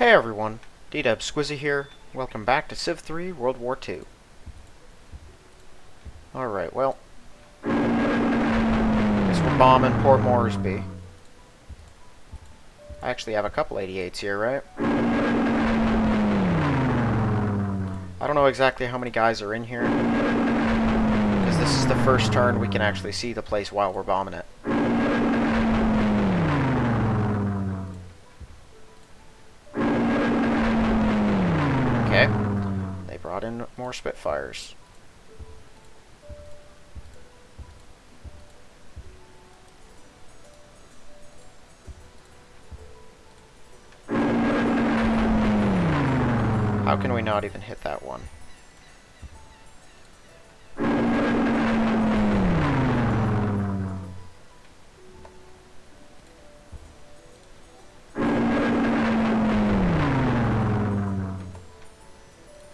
Hey everyone, D-Dub Squizzy here. Welcome back to Civ 3 World War II. Alright, well, guess we're bombing Port Moresby. I actually have a couple 88s here, right? I don't know exactly how many guys are in here, because this is the first turn we can actually see the place while we're bombing it. Okay, they brought in more Spitfires. How can we not even hit that one?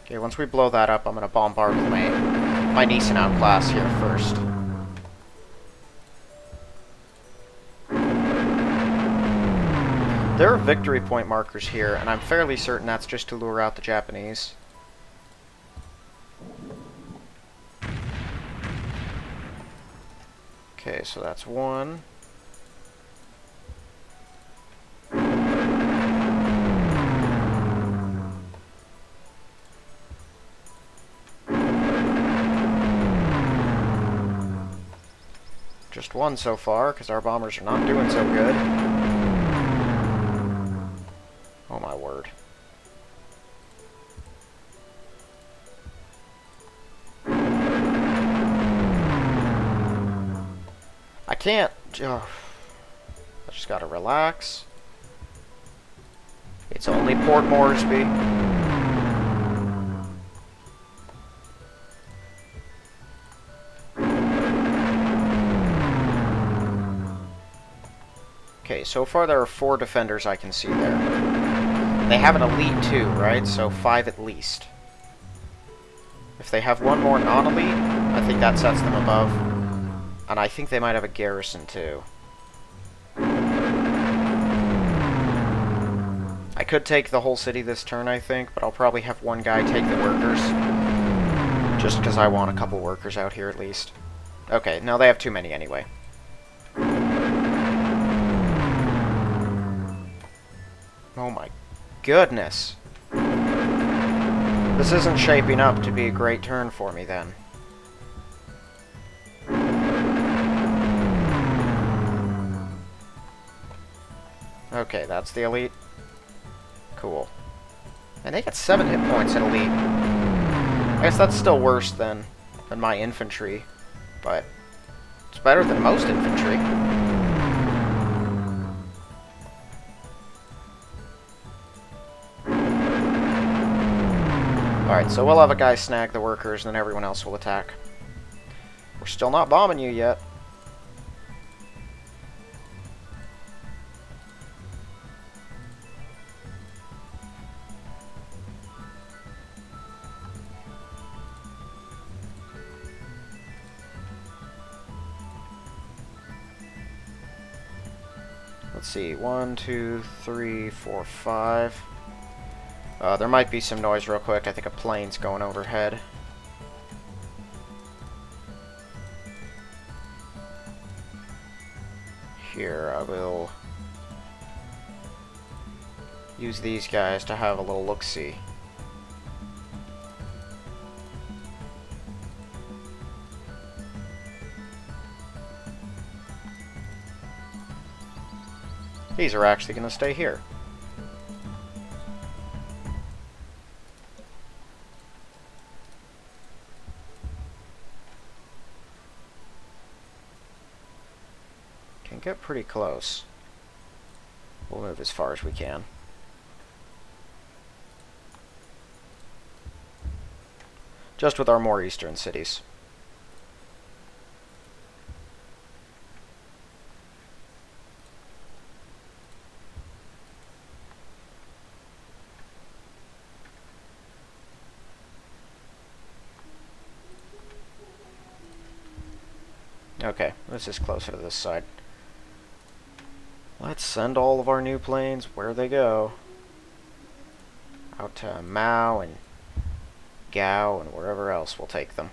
Okay, once we blow that up, I'm going to bombard with my Nissan outclass here first. There are victory point markers here, and I'm fairly certain that's just to lure out the Japanese. Okay, so that's one. Just one so far, because our bombers are not doing so good. Oh my word. I can't... I just gotta relax. It's only Port Moresby. Okay, so far there are 4 defenders I can see there. They have an elite too, right? So 5 at least. If they have one more non-elite, I think that sets them above. And I think they might have a garrison too. I could take the whole city this turn, I think, but I'll probably have one guy take the workers. Just because I want a couple workers out here at least. Okay, no, they have too many anyway. Oh my goodness. This isn't shaping up to be a great turn for me then. Okay, that's the elite. Cool. And they got 7 hit points at elite. I guess that's still worse than my infantry, but it's better than most infantry. Alright, so we'll have a guy snag the workers, and then everyone else will attack. We're still not bombing you yet. Let's see, 1, 2, 3, 4, 5. There might be some noise real quick. I think a plane's going overhead. Here, I will use these guys to have a little look-see. These are actually going to stay here. Can get pretty close. We'll move as far as we can. Just with our more eastern cities. Okay, this is closer to this side. Let's send all of our new planes where they go. Out to Mao and Gao and wherever else we'll take them.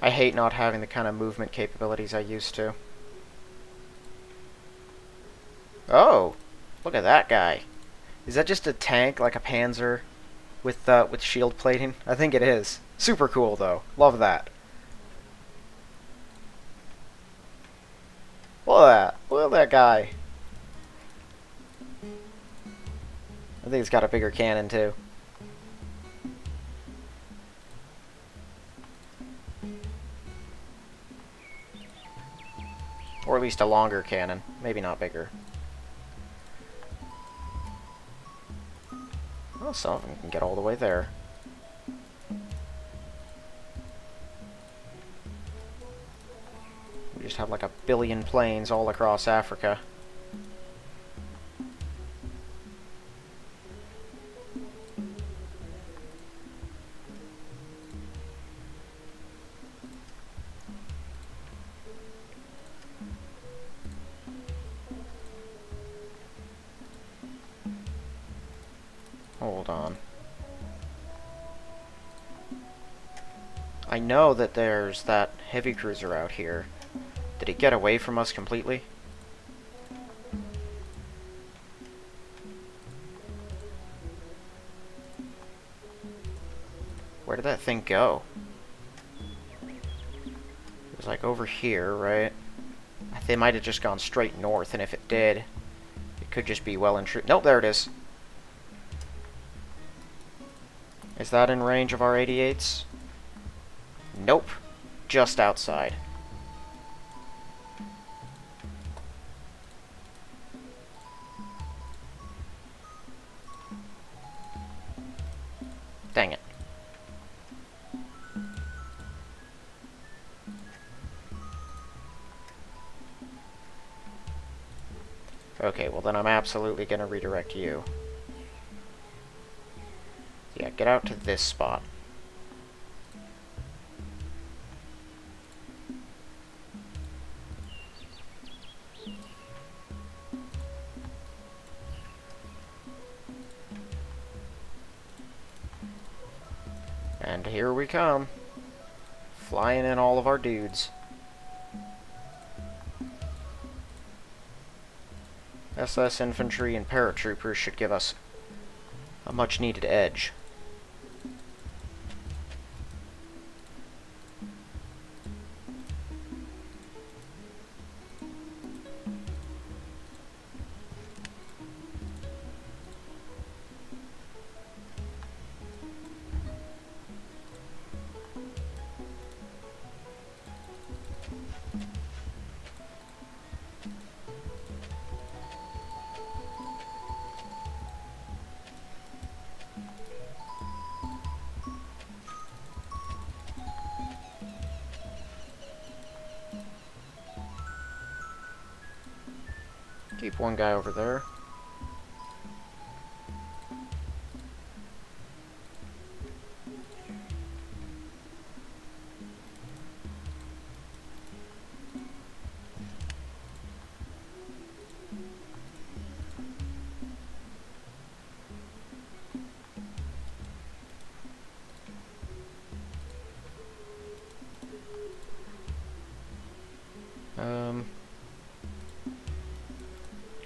I hate not having the kind of movement capabilities I used to. Oh, look at that guy. Is that just a tank, like a Panzer, with shield plating? I think it is. Super cool, though. Love that. Look at that. Look at that guy. I think it's got a bigger cannon, too. Or at least a longer cannon. Maybe not bigger. Well, some of them can get all the way there. We just have like 1 billion planes all across Africa. Hold on. I know that there's that heavy cruiser out here. Did it get away from us completely? Where did that thing go? It was like over here, right? They might have just gone straight north, and if it did, it could just be well and true. Nope, there it is. Is that in range of our 88s? Nope. Just outside. Dang it. Okay, well then I'm absolutely going to redirect you. Yeah, get out to this spot. And here we come. Flying in all of our dudes. SS infantry and paratroopers should give us a much needed edge. Keep one guy over there.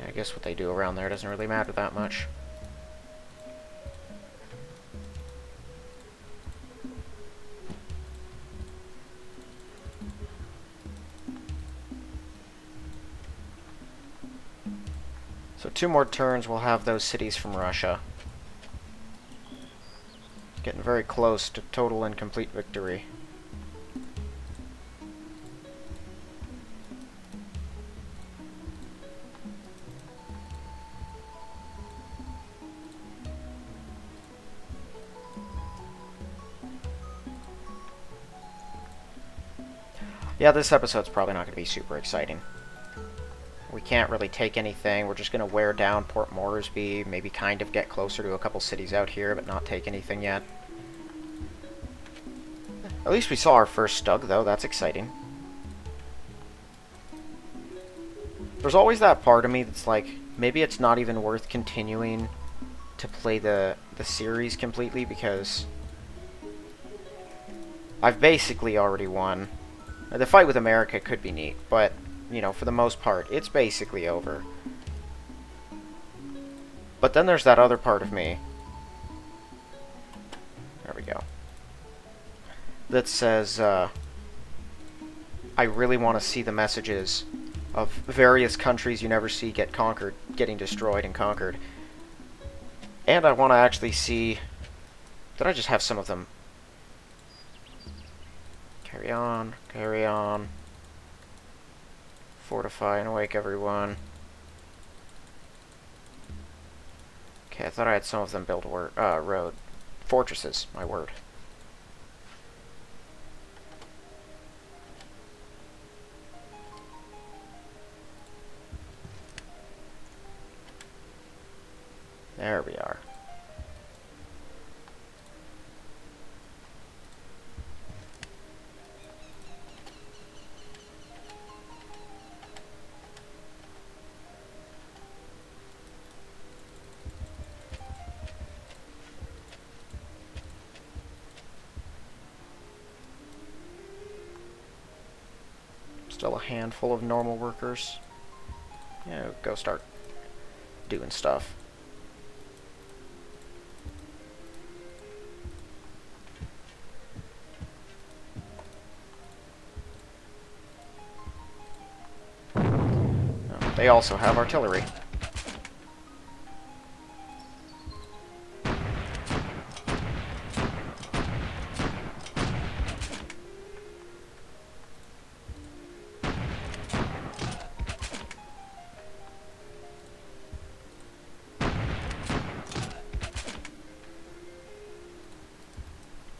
I guess what they do around there doesn't really matter that much. So 2 more turns, we'll have those cities from Russia. Getting very close to total and complete victory. Yeah, this episode's probably not going to be super exciting. We can't really take anything. We're just going to wear down Port Moresby, maybe kind of get closer to a couple cities out here, but not take anything yet. At least we saw our first Stug, though. That's exciting. There's always that part of me that's like, maybe it's not even worth continuing to play the series completely, because I've basically already won. The fight with America could be neat, but, you know, for the most part, it's basically over. But then there's that other part of me. There we go. That says, I really want to see the messages of various countries you never see get conquered, getting destroyed and conquered. And I want to actually see... Did I just have some of them? Carry on, carry on. Fortify and awake everyone. Okay, I thought I had some of them build road. Fortresses, my word. There we are. Still a handful of normal workers. Yeah, go start doing stuff. They also have artillery.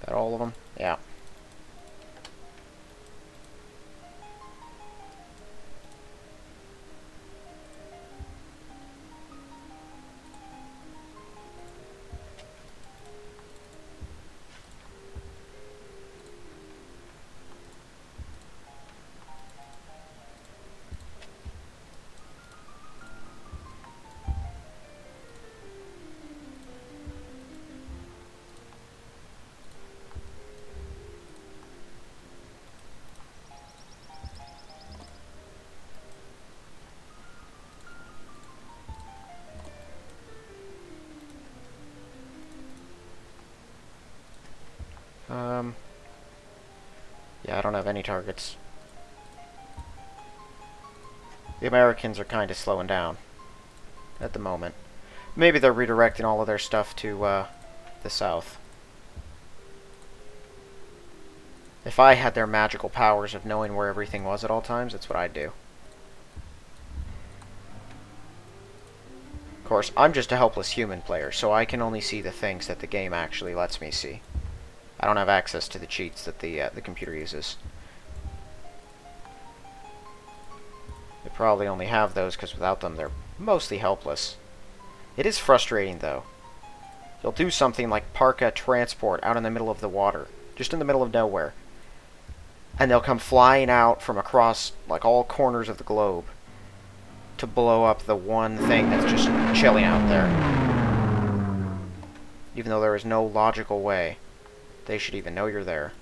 That all of them? Yeah. Yeah, I don't have any targets. The Americans are kind of slowing down at the moment. Maybe they're redirecting all of their stuff to the south. If I had their magical powers of knowing where everything was at all times, that's what I'd do. Of course, I'm just a helpless human player, so I can only see the things that the game actually lets me see. I don't have access to the cheats that the computer uses. They probably only have those because without them they're mostly helpless. It is frustrating, though. You'll do something like park a transport out in the middle of the water, just in the middle of nowhere, and they'll come flying out from across like all corners of the globe to blow up the one thing that's just chilling out there. Even though there is no logical way they should even know you're there.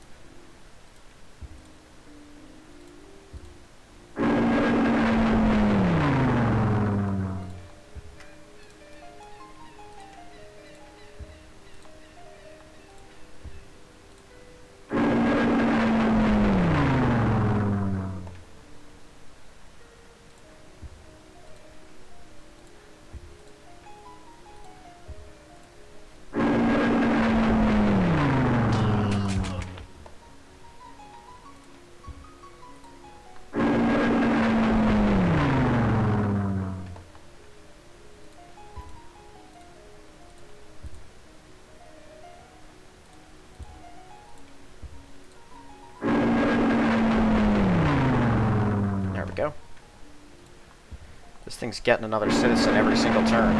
Go. This thing's getting another citizen every single turn.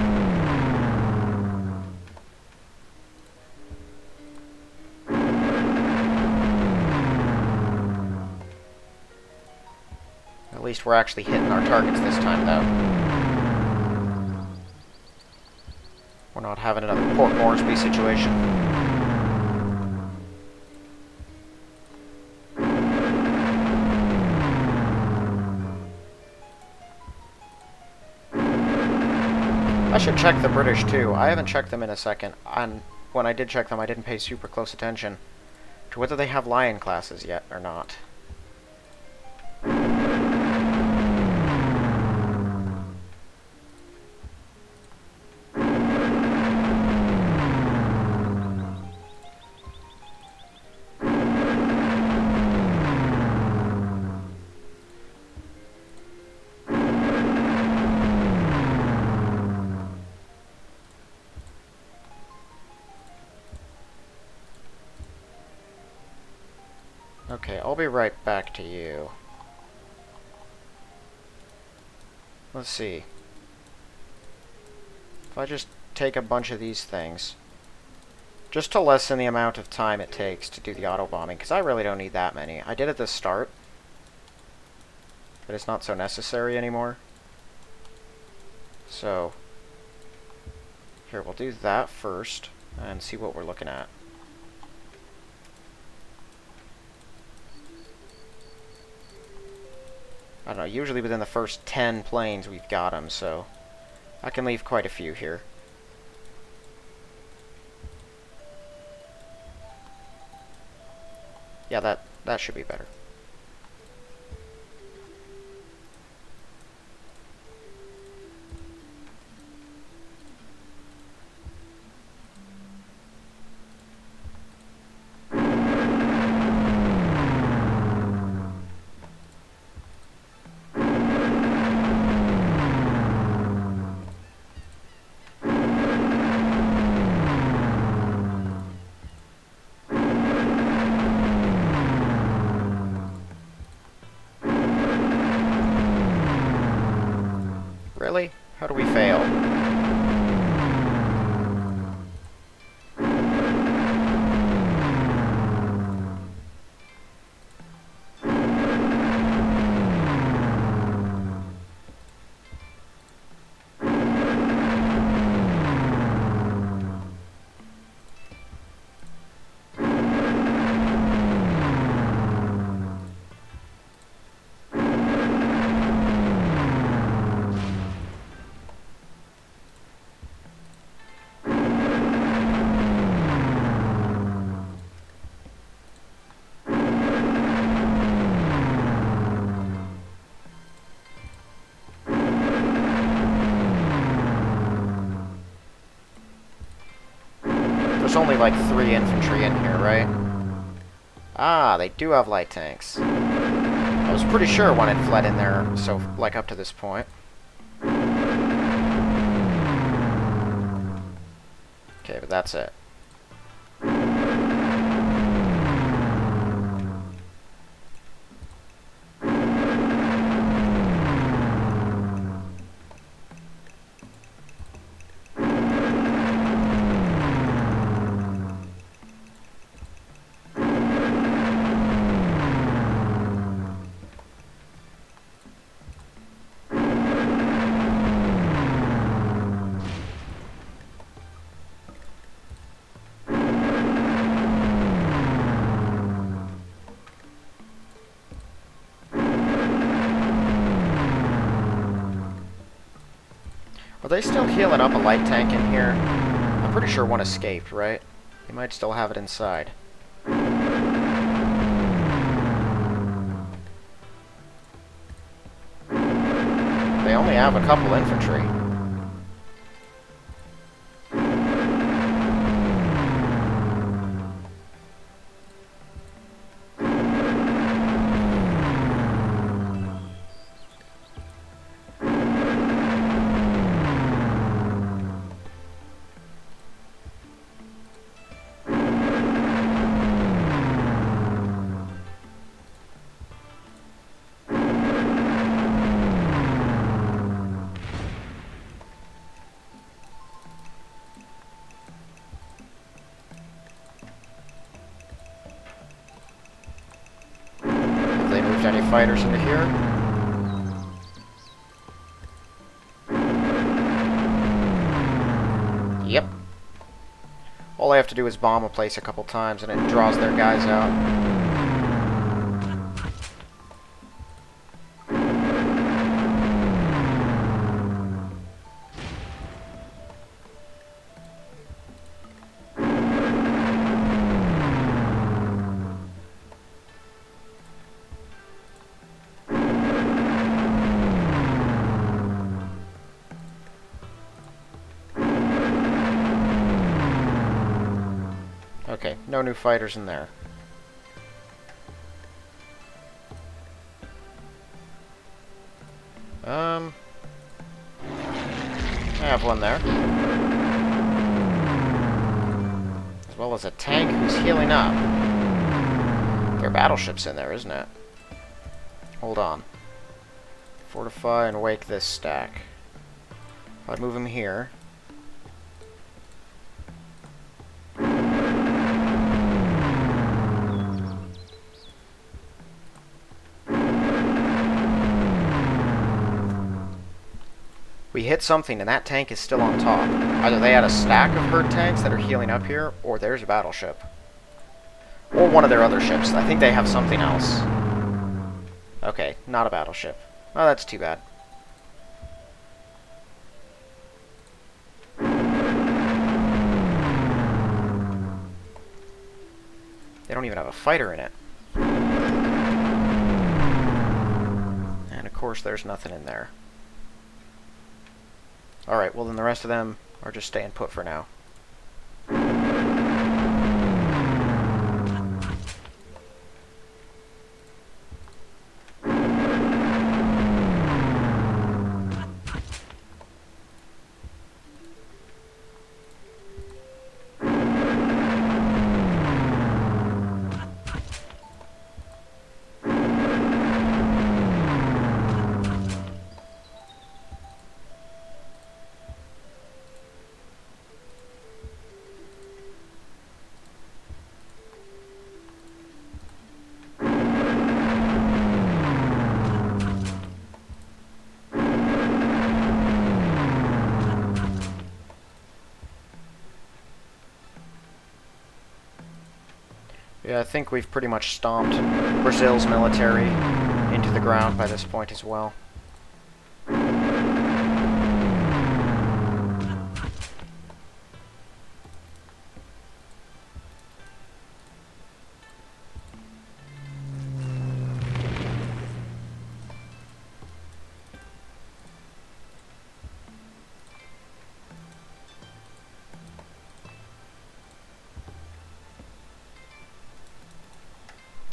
least we're actually hitting our targets this time, though. We're not having another Port Moresby situation. I should check the British, too. I haven't checked them in a second. And when I did check them, I didn't pay super close attention to whether they have Lion classes yet or not. Okay, I'll be right back to you. Let's see. If I just take a bunch of these things, just to lessen the amount of time it takes to do the auto-bombing, because I really don't need that many. I did at the start, but it's not so necessary anymore. So, here, we'll do that first, and see what we're looking at. I don't know, usually within the first 10 planes we've got them, so I can leave quite a few here. Yeah, that should be better. Really? How do we fail? There's only like 3 infantry in here, right? Ah, they do have light tanks. I was pretty sure one had fled in there, so, like, up to this point. Okay, but that's it. Are they still healing up a light tank in here? I'm pretty sure one escaped, right? He might still have it inside. They only have a couple infantry. Any fighters into here? have to do is bomb a place a couple times and it draws their guys out. Okay, no new fighters in there. I have one there. As well as a tank who's healing up. There are battleships in there, isn't it? Hold on. Fortify and wake this stack. If I move him here... We hit something and that tank is still on top. Either they had a stack of herd tanks that are healing up here, or there's a battleship. Or one of their other ships. I think they have something else. Okay, not a battleship. Oh, that's too bad. They don't even have a fighter in it. And of course there's nothing in there. Alright, well then the rest of them are just staying put for now. Yeah, I think we've pretty much stomped Brazil's military into the ground by this point as well.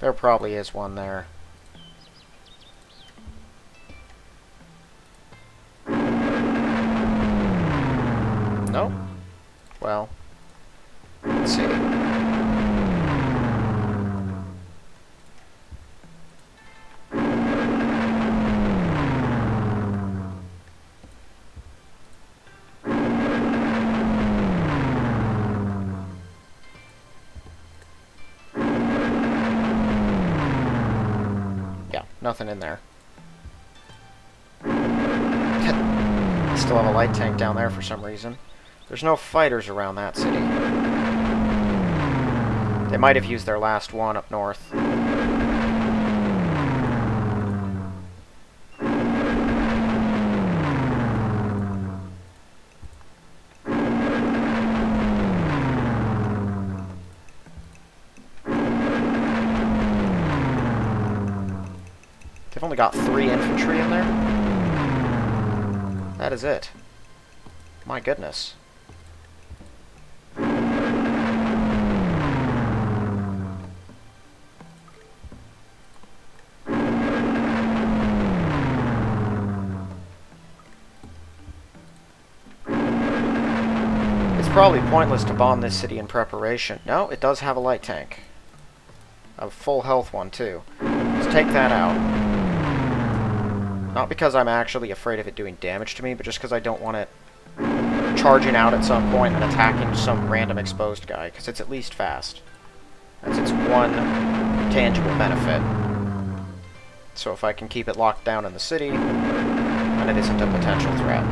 There probably is one there. Nope. Well, let's see. Nothing in there. Still have a light tank down there for some reason. There's no fighters around that city. They might have used their last one up north. They've only got 3 infantry in there. That is it. My goodness. It's probably pointless to bomb this city in preparation. No, it does have a light tank. A full health one, too. Let's take that out. Not because I'm actually afraid of it doing damage to me, but just because I don't want it charging out at some point and attacking some random exposed guy, because it's at least fast. That's its one tangible benefit. So if I can keep it locked down in the city, then it isn't a potential threat.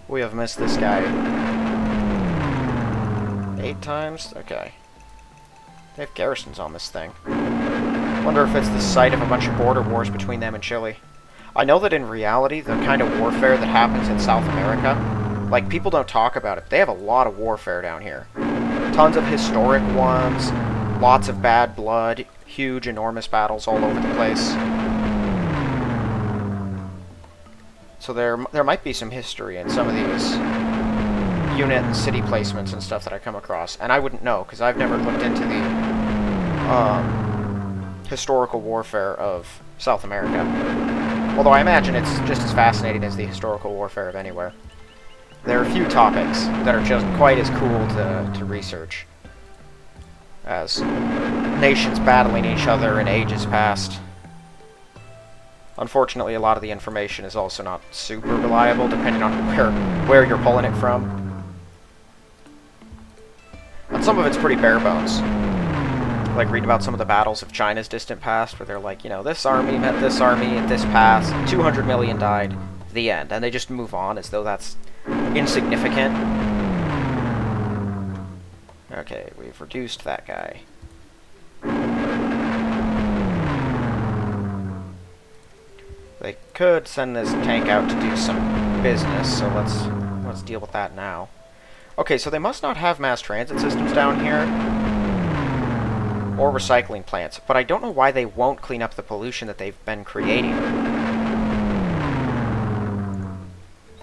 We have missed this guy 8 times? Okay. They have garrisons on this thing. Wonder if it's the site of a bunch of border wars between them and Chile. I know that in reality, the kind of warfare that happens in South America, like, people don't talk about it. They have a lot of warfare down here. Tons of historic ones, lots of bad blood, huge, enormous battles all over the place. So there might be some history in some of these unit and city placements and stuff that I come across. And I wouldn't know, because I've never looked into the historical warfare of South America. Although I imagine it's just as fascinating as the historical warfare of anywhere. There are a few topics that are just quite as cool to research as nations battling each other in ages past. Unfortunately, a lot of the information is also not super reliable, depending on where you're pulling it from. And some of it's pretty bare bones. Like, read about some of the battles of China's distant past, where they're like, you know, this army met this army at this pass, 200 million died, the end. And they just move on as though that's insignificant. Okay, we've reduced that guy. They could send this tank out to do some business, so let's deal with that now. Okay, so they must not have mass transit systems down here, or recycling plants, but I don't know why they won't clean up the pollution that they've been creating.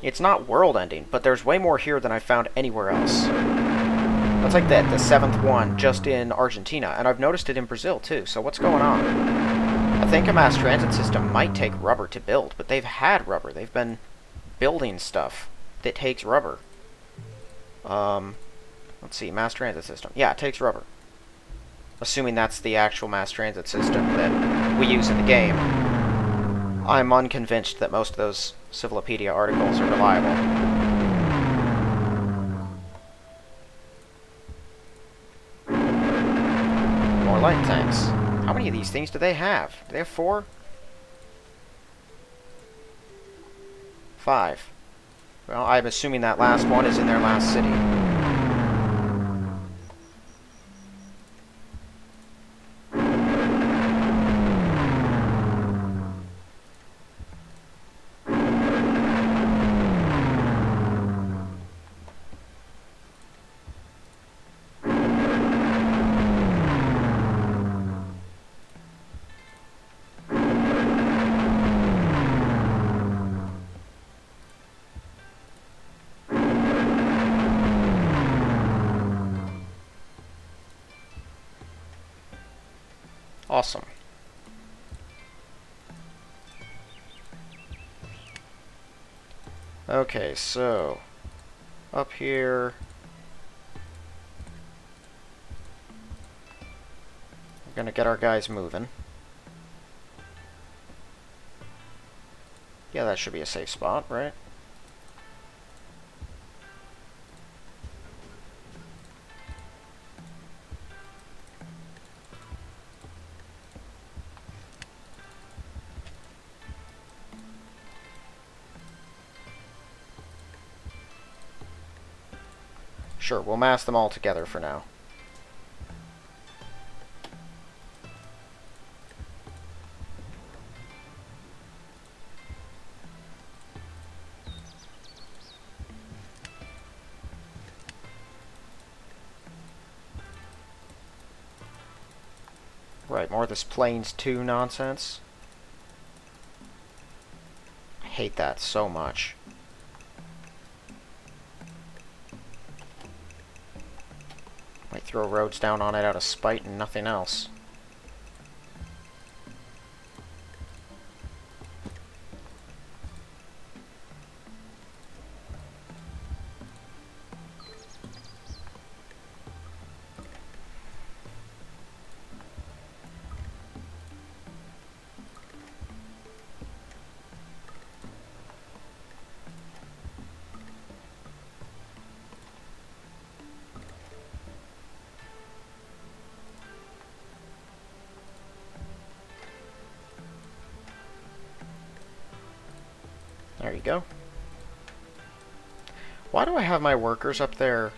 It's not world-ending, but there's way more here than I've found anywhere else. That's like the 7th one just in Argentina, and I've noticed it in Brazil too, so what's going on? I think a mass transit system might take rubber to build, but they've had rubber. They've been building stuff that takes rubber. Let's see, mass transit system. Yeah, it takes rubber. Assuming that's the actual mass transit system that we use in the game. I'm unconvinced that most of those Civilopedia articles are reliable. More light tanks. How many of these things do they have? Do they have 4? 5. Well, I'm assuming that last one is in their last city. Awesome. Okay, so up here we're gonna get our guys moving. Yeah, that should be a safe spot, right? Sure, we'll mass them all together for now. Right, more of this Plains 2 nonsense. I hate that so much. Might throw roads down on it out of spite and nothing else. There you go. Why do I have my workers up there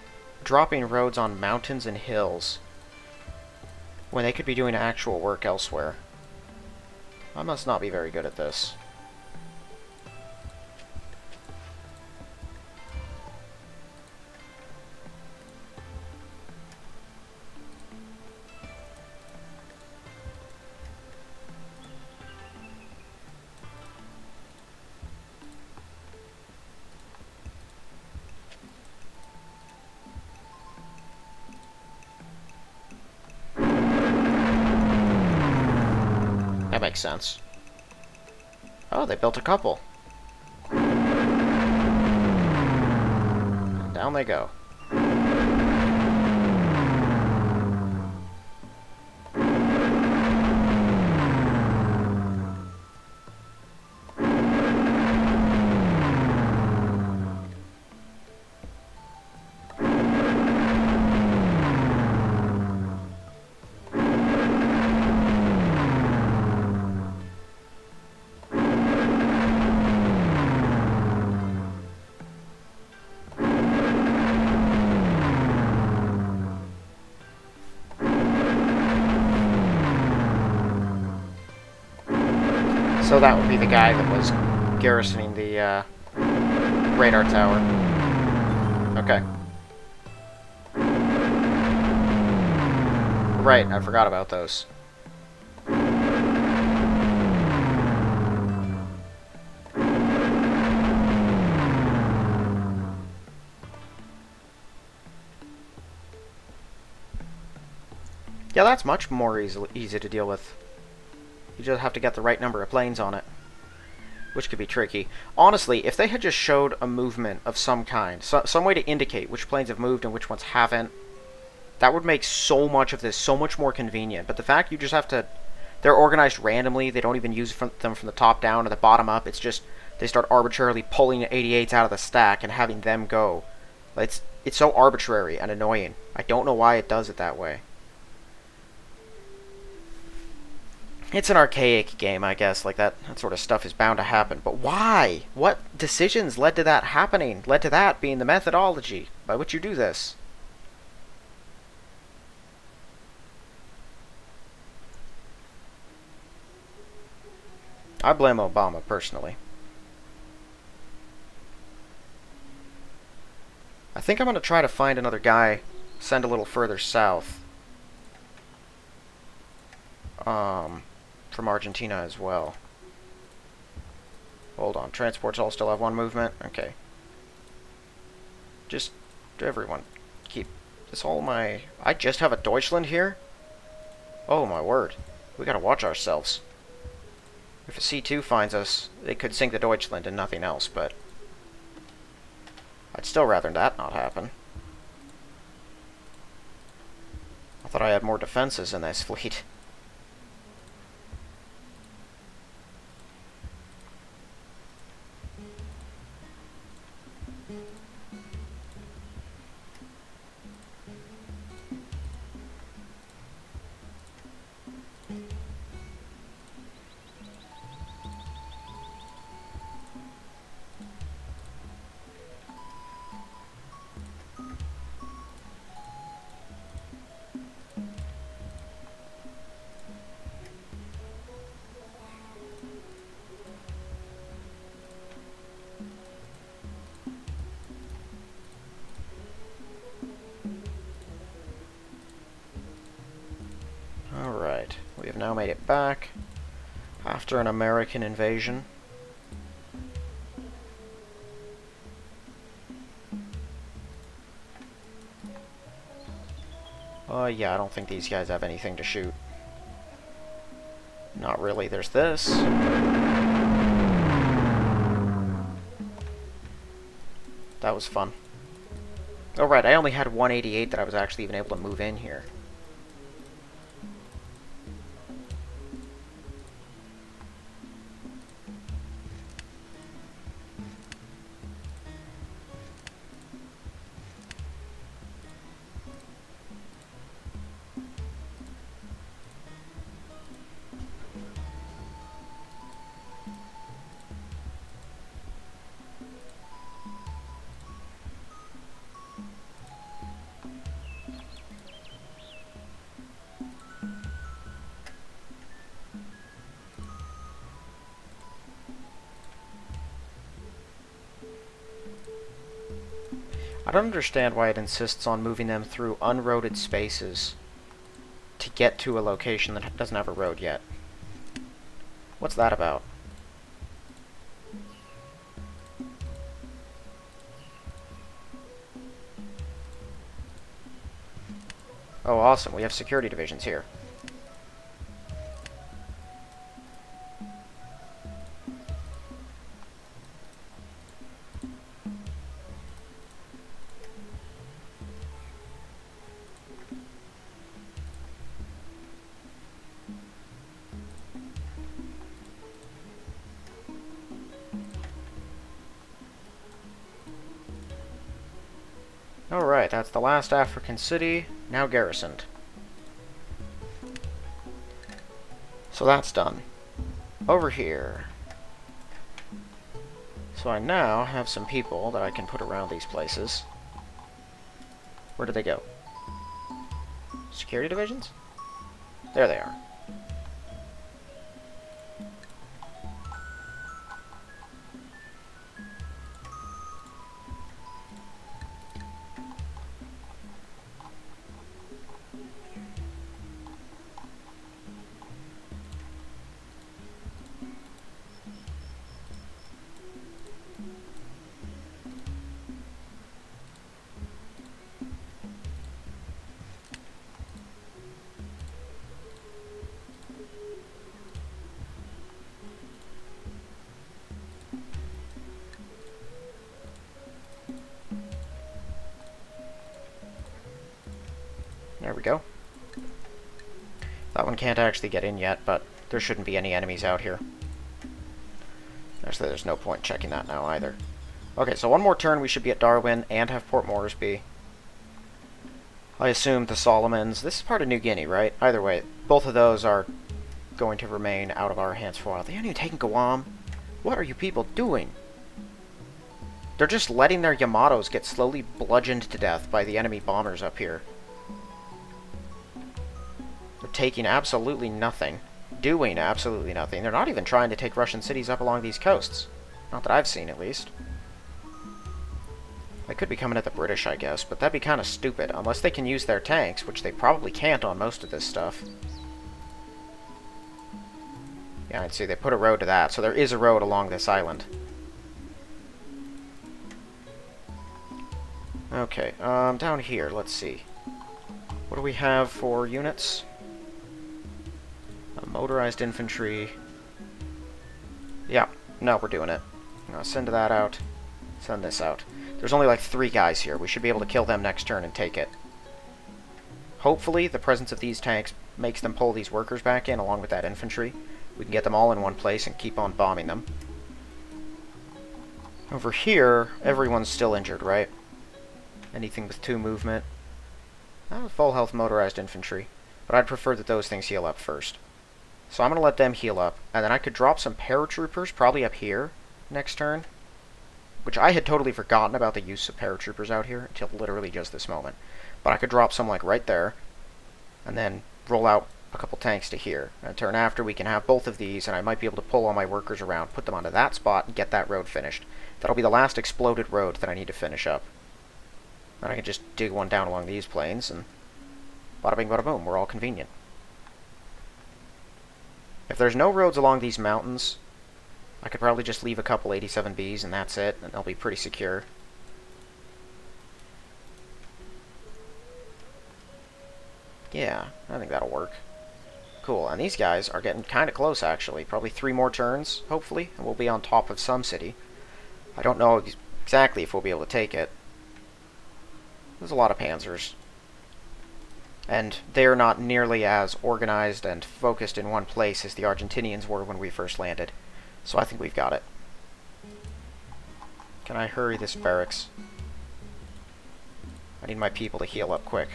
dropping roads on mountains and hills when they could be doing actual work elsewhere? I must not be very good at this. That makes sense. Oh, they built a couple. And down they go. So that would be the guy that was garrisoning the radar tower. Okay. Right, I forgot about those. Yeah, that's much more easy to deal with. You just have to get the right number of planes on it, which could be tricky. Honestly, if they had just showed a movement of some kind, some way to indicate which planes have moved and which ones haven't, that would make so much of this so much more convenient. But the fact you just have to... They're organized randomly. They don't even use them from the top down or the bottom up. It's just they start arbitrarily pulling 88s out of the stack and having them go. It's so arbitrary and annoying. I don't know why it does it that way. It's an archaic game, I guess. Like, that sort of stuff is bound to happen. But why? What decisions led to that happening? Led to that being the methodology by which you do this? I blame Obama, personally. I think I'm going to try to find another guy, send a little further south. From Argentina as well. Hold on, transports all still have one movement? Okay. Just, everyone, keep this all my... I just have a Deutschland here? Oh my word. We gotta watch ourselves. If a C2 finds us, they could sink the Deutschland and nothing else, but... I'd still rather that not happen. I thought I had more defenses in this fleet. Alright, we have now made it back after an American invasion. Yeah, I don't think these guys have anything to shoot. Not really. There's this. That was fun. Oh, right, I only had 188 that I was actually even able to move in here. I don't understand why it insists on moving them through unroaded spaces to get to a location that doesn't have a road yet. What's that about? Oh, awesome. We have security divisions here. Alright, that's the last African city, now garrisoned. So that's done. Over here. So I now have some people that I can put around these places. Where did they go? Security divisions? There they are. There we go. That one can't actually get in yet, but there shouldn't be any enemies out here. Actually, there's no point checking that now either. Okay, so one more turn we should be at Darwin and have Port Moresby. I assume the Solomons. This is part of New Guinea, right? Either way, both of those are going to remain out of our hands for a while. They haven't even taken Guam. What are you people doing? They're just letting their Yamatos get slowly bludgeoned to death by the enemy bombers up here. They're taking absolutely nothing. Doing absolutely nothing. They're not even trying to take Russian cities up along these coasts. Not that I've seen, at least. They could be coming at the British, I guess, but that'd be kind of stupid, unless they can use their tanks, which they probably can't on most of this stuff. Yeah, I'd see they put a road to that, so there is a road along this island. Okay, down here, let's see. What do we have for units? Motorized infantry. Yeah, no, we're doing it. Send that out. Send this out. There's only like 3 guys here. We should be able to kill them next turn and take it. Hopefully, the presence of these tanks makes them pull these workers back in along with that infantry. We can get them all in one place and keep on bombing them. Over here, everyone's still injured, right? Anything with 2 movement. Full health motorized infantry. But I'd prefer that those things heal up first. So I'm going to let them heal up, and then I could drop some paratroopers, probably up here, next turn. Which I had totally forgotten about the use of paratroopers out here until literally just this moment. But I could drop some, like, right there, and then roll out a couple tanks to here. And a turn after, we can have both of these, and I might be able to pull all my workers around, put them onto that spot, and get that road finished. That'll be the last exploded road that I need to finish up. And I can just dig one down along these plains, and bada bing, bada boom, we're all convenient. If there's no roads along these mountains, I could probably just leave a couple 87Bs and that's it, and they'll be pretty secure. Yeah, I think that'll work. Cool, and these guys are getting kind of close, actually. Probably 3 more turns, hopefully, and we'll be on top of some city. I don't know exactly if we'll be able to take it. There's a lot of panzers. And they're not nearly as organized and focused in one place as the Argentinians were when we first landed. So I think we've got it. Can I hurry this barracks? I need my people to heal up quick.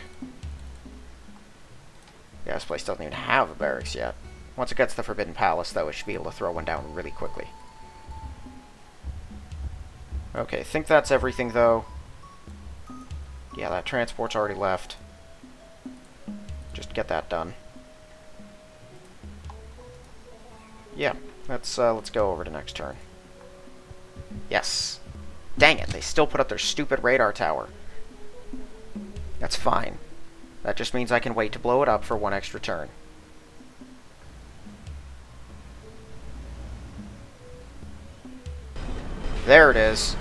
Yeah, this place doesn't even have a barracks yet. Once it gets to the Forbidden Palace, though, it should be able to throw one down really quickly. Okay, I think that's everything, though. Yeah, that transport's already left. Just get that done. Yeah, let's go over to next turn. Yes. Dang it, they still put up their stupid radar tower. That's fine. That just means I can wait to blow it up for one extra turn. There it is.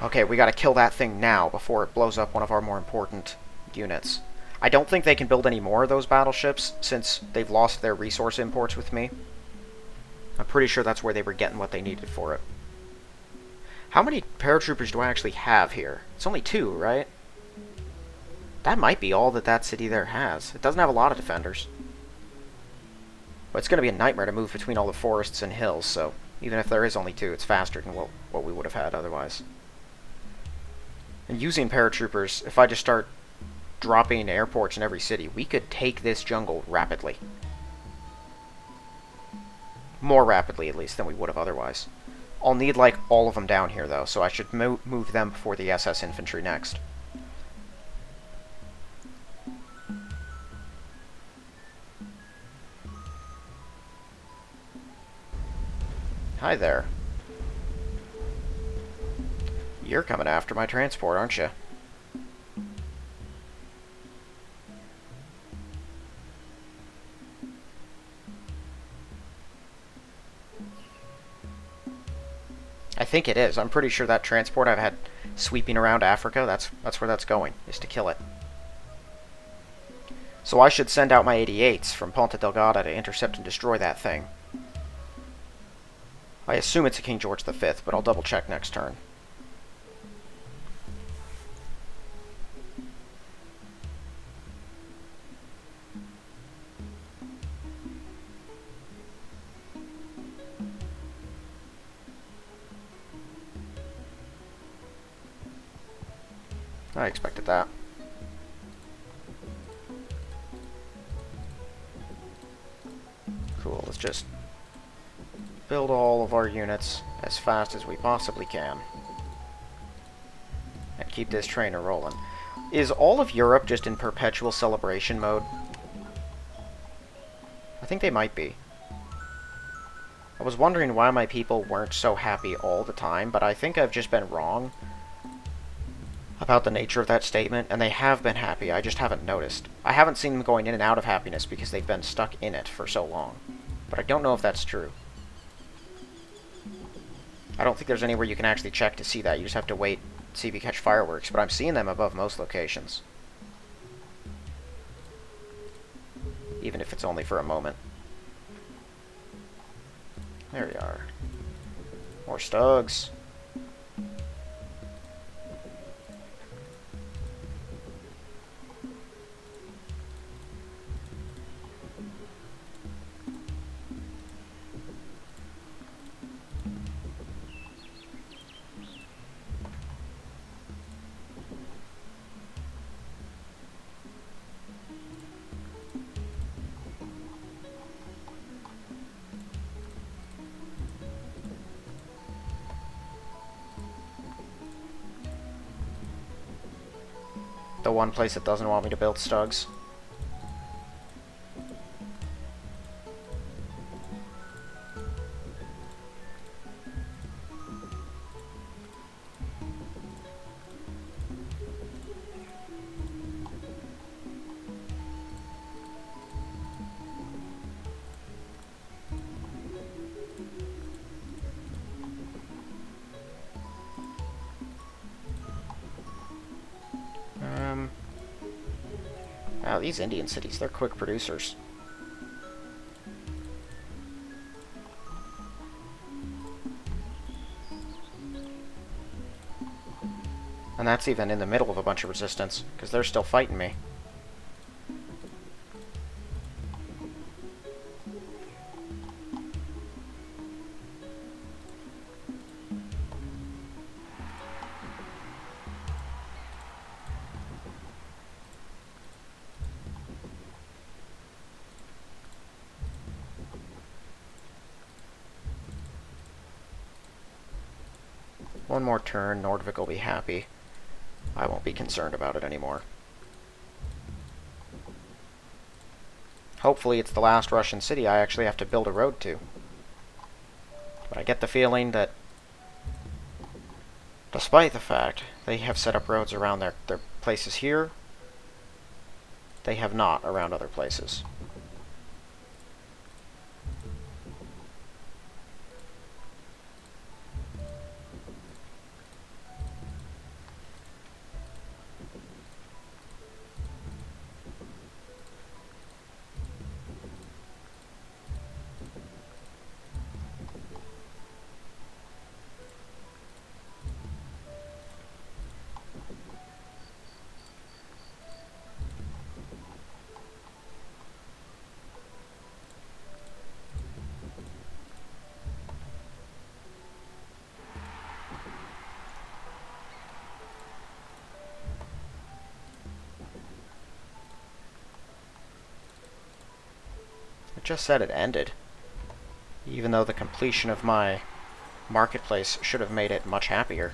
Okay, we gotta kill that thing now before it blows up one of our more important units. I don't think they can build any more of those battleships since they've lost their resource imports with me. I'm pretty sure that's where they were getting what they needed for it. How many paratroopers do I actually have here? It's only 2, right? That might be all that that city there has. It doesn't have a lot of defenders. But it's going to be a nightmare to move between all the forests and hills, so even if there is only 2, it's faster than what we would have had otherwise. And using paratroopers, if I just start dropping airports in every city, we could take this jungle rapidly. More rapidly, at least, than we would have otherwise. I'll need, like, all of them down here, though, so I should move them before the SS infantry next. Hi there. You're coming after my transport, aren't you? I think it is. I'm pretty sure that transport I've had sweeping around Africa, that's where that's going, is to kill it. So I should send out my 88s from Ponta Delgada to intercept and destroy that thing. I assume it's a King George V, but I'll double check next turn. I expected that. Cool, let's just build all of our units as fast as we possibly can. And keep this trainer rolling. Is all of Europe just in perpetual celebration mode? I think they might be. I was wondering why my people weren't so happy all the time, but I think I've just been wrong about the nature of that statement, and they have been happy, I just haven't noticed. I haven't seen them going in and out of happiness because they've been stuck in it for so long. But I don't know if that's true. I don't think there's anywhere you can actually check to see that. You just have to wait, see if you catch fireworks, but I'm seeing them above most locations. Even if it's only for a moment. There we are. More Stugs. The one place that doesn't want me to build Stugs. Wow, these Indian cities, they're quick producers. And that's even in the middle of a bunch of resistance, because they're still fighting me. One more turn, Nordvik will be happy. I won't be concerned about it anymore. Hopefully it's the last Russian city I actually have to build a road to. But I get the feeling that Despite the fact they have set up roads around their places here, they have not around other places. It just said it ended, even though the completion of my marketplace should have made it much happier.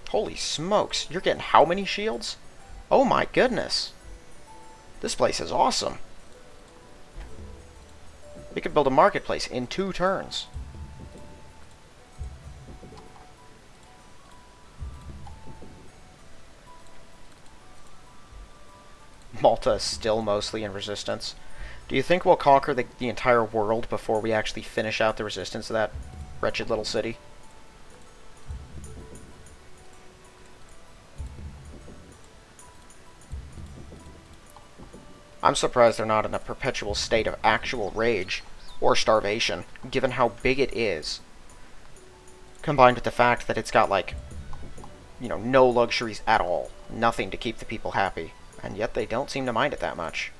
Holy smokes, you're getting how many shields? Oh my goodness. This place is awesome. We could build a marketplace in 2 turns. Malta is still mostly in resistance. Do you think we'll conquer the entire world before we actually finish out the resistance of that wretched little city? I'm surprised they're not in a perpetual state of actual rage or starvation, given how big it is. Combined with the fact that it's got, like, no luxuries at all. Nothing to keep the people happy. And yet they don't seem to mind it that much.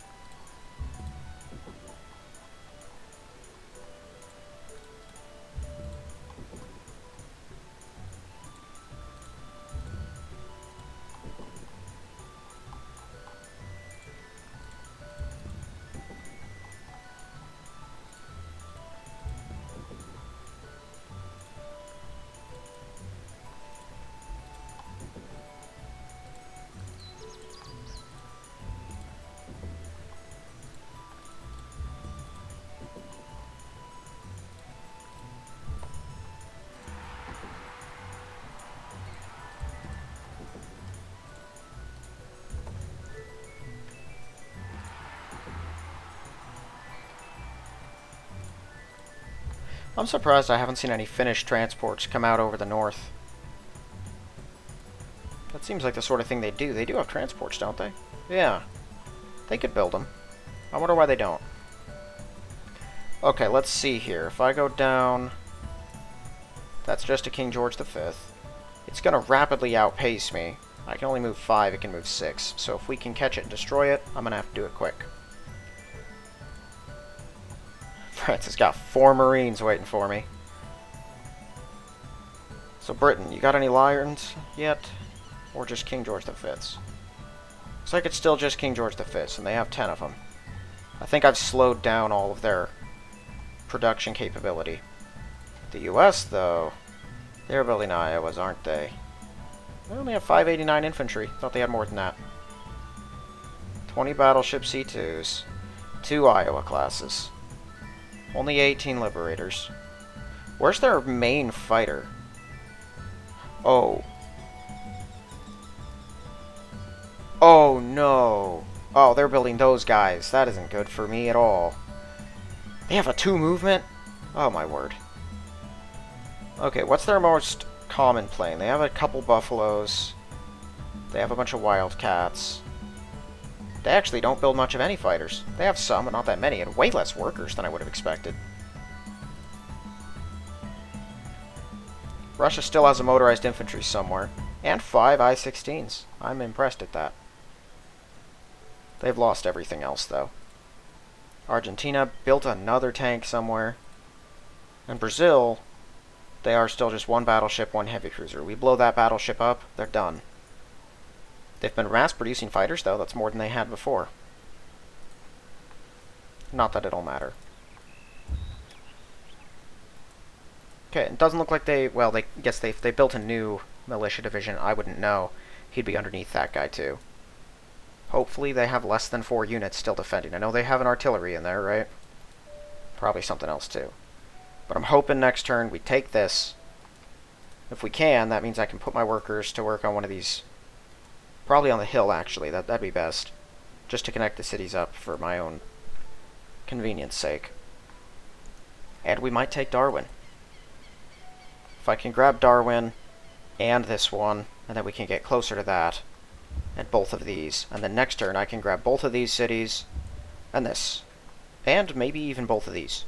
I'm surprised I haven't seen any Finnish transports come out over the north. That seems like the sort of thing they do. They do have transports, don't they? Yeah. They could build them. I wonder why they don't. Okay, let's see here. If I go down... That's just a King George V. It's going to rapidly outpace me. I can only move 5, it can move 6. So if we can catch it and destroy it, I'm going to have to do it quick. France has got 4 Marines waiting for me. So Britain, you got any Lions yet? Or just King George V's? Looks like it's still just King George V's, and they have 10 of them. I think I've slowed down all of their production capability. The US, though, they're building Iowas, aren't they? They only have 589 infantry. Thought they had more than that. 20 battleship C2s. 2 Iowa classes. Only 18 Liberators. Where's their main fighter? Oh. Oh, no. Oh, they're building those guys. That isn't good for me at all. They have a 2 movement? Oh, my word. Okay, what's their most common plane? They have a couple buffaloes. They have a bunch of wildcats. They actually don't build much of any fighters. They have some, but not that many, and way less workers than I would have expected. Russia still has a motorized infantry somewhere, and 5 I-16s. I'm impressed at that. They've lost everything else, though. Argentina built another tank somewhere. And Brazil, they are still just 1 battleship, 1 heavy cruiser. We blow that battleship up, they're done. They've been mass-producing fighters, though. That's more than they had before. Not that it'll matter. Okay, it doesn't look like they... Well, they guess if they built a new militia division, I wouldn't know. He'd be underneath that guy, too. Hopefully they have less than 4 units still defending. I know they have an artillery in there, right? Probably something else, too. But I'm hoping next turn we take this. If we can, that means I can put my workers to work on one of these. Probably on the hill, actually. That'd be best. Just to connect the cities up for my own convenience sake. And we might take Darwin. If I can grab Darwin and this one, and then we can get closer to that, and both of these. And then next turn I can grab both of these cities, and this. And maybe even both of these.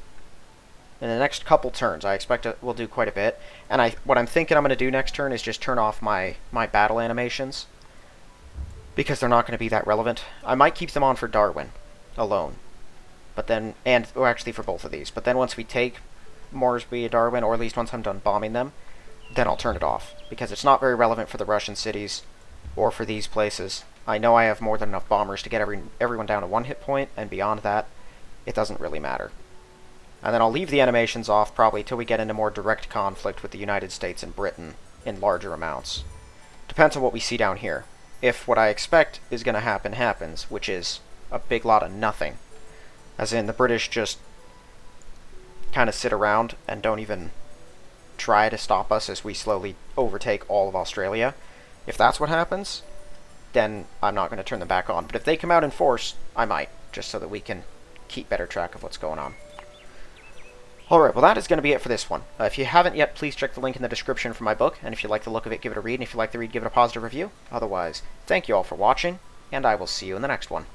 In the next couple turns, I expect we'll do quite a bit. And what I'm thinking I'm going to do next turn is just turn off my battle animations, because they're not going to be that relevant. I might keep them on for Darwin alone. But then, or actually for both of these. But then once we take Moresby, Darwin, or at least once I'm done bombing them, then I'll turn it off. Because it's not very relevant for the Russian cities, or for these places. I know I have more than enough bombers to get everyone down to 1 hit point, and beyond that, it doesn't really matter. And then I'll leave the animations off probably till we get into more direct conflict with the United States and Britain in larger amounts. Depends on what we see down here. If what I expect is going to happen happens, which is a big lot of nothing. As in, the British just kind of sit around and don't even try to stop us as we slowly overtake all of Australia. If that's what happens, then I'm not going to turn them back on. But if they come out in force, I might, just so that we can keep better track of what's going on. Alright, well that is going to be it for this one. If you haven't yet, please check the link in the description for my book, and if you like the look of it, give it a read, and if you like the read, give it a positive review. Otherwise, thank you all for watching, and I will see you in the next one.